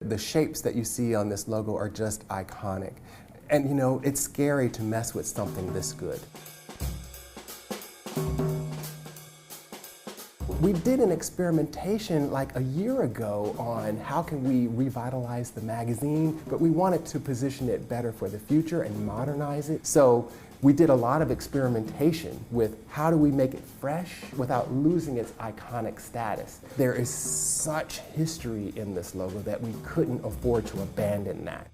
The shapes that you see on this logo are just iconic. And you know, it's scary to mess with something this good. We did an experimentation like a year ago on how can we revitalize the magazine, but we wanted to position it better for the future and modernize it. So we did a lot of experimentation with how do we make it fresh without losing its iconic status. There is such history in this logo that we couldn't afford to abandon that.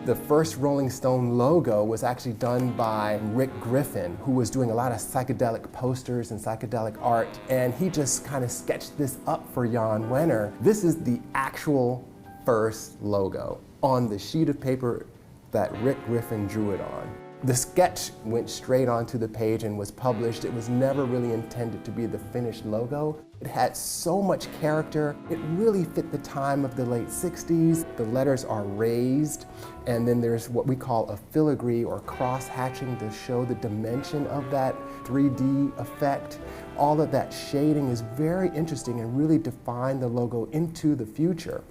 The first Rolling Stone logo was actually done by Rick Griffin, who was doing a lot of psychedelic posters and psychedelic art, and he just kind of sketched this up for Jan Wenner. This is the actual first logo on the sheet of paper that Rick Griffin drew it on. The sketch went straight onto the page and was published. It was never really intended to be the finished logo. It had so much character. It really fit the time of the late 60s. The letters are raised, and then there's what we call a filigree or cross-hatching to show the dimension of that 3D effect. All of that shading is very interesting and really defined the logo into the future.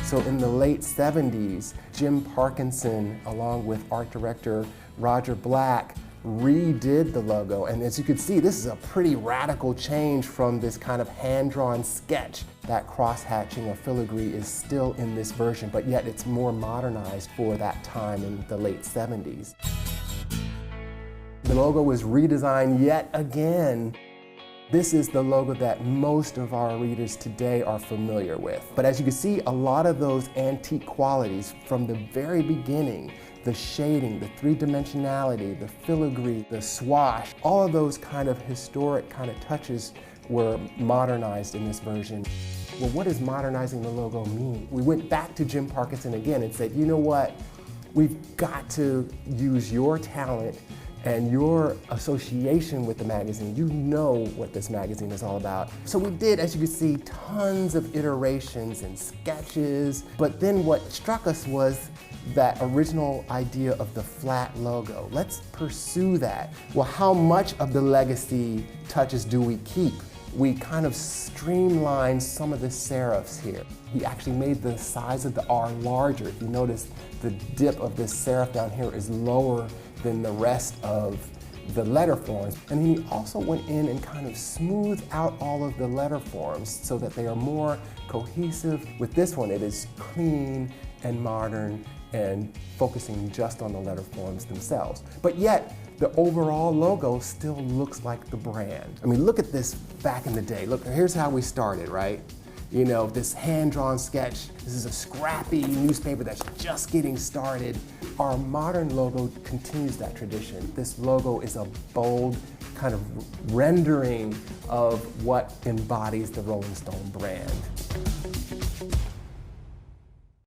So in the late 70s, Jim Parkinson, along with art director Roger Black, redid the logo. And as you can see, this is a pretty radical change from this kind of hand-drawn sketch. That cross-hatching of filigree is still in this version, but yet it's more modernized for that time in the late 70s. The logo was redesigned yet again. This is the logo that most of our readers today are familiar with. But as you can see, a lot of those antique qualities from the very beginning, the shading, the three-dimensionality, the filigree, the swash, all of those kind of historic kind of touches were modernized in this version. Well, what does modernizing the logo mean? We went back to Jim Parkinson again and said, you know what? We've got to use your talent and your association with the magazine. You know what this magazine is all about. So we did, as you can see, tons of iterations and sketches, but then what struck us was that original idea of the flat logo. Let's pursue that. Well, how much of the legacy touches do we keep? We kind of streamlined some of the serifs here. He actually made the size of the R larger. If you notice, the dip of this serif down here is lower than the rest of the letter forms. And then he also went in and kind of smoothed out all of the letter forms so that they are more cohesive. With this one, it is clean and modern and focusing just on the letter forms themselves. But yet, the overall logo still looks like the brand. I mean, look at this back in the day. Look, here's how we started, right? You know, this hand-drawn sketch. This is a scrappy newspaper that's just getting started. Our modern logo continues that tradition. This logo is a bold kind of rendering of what embodies the Rolling Stone brand.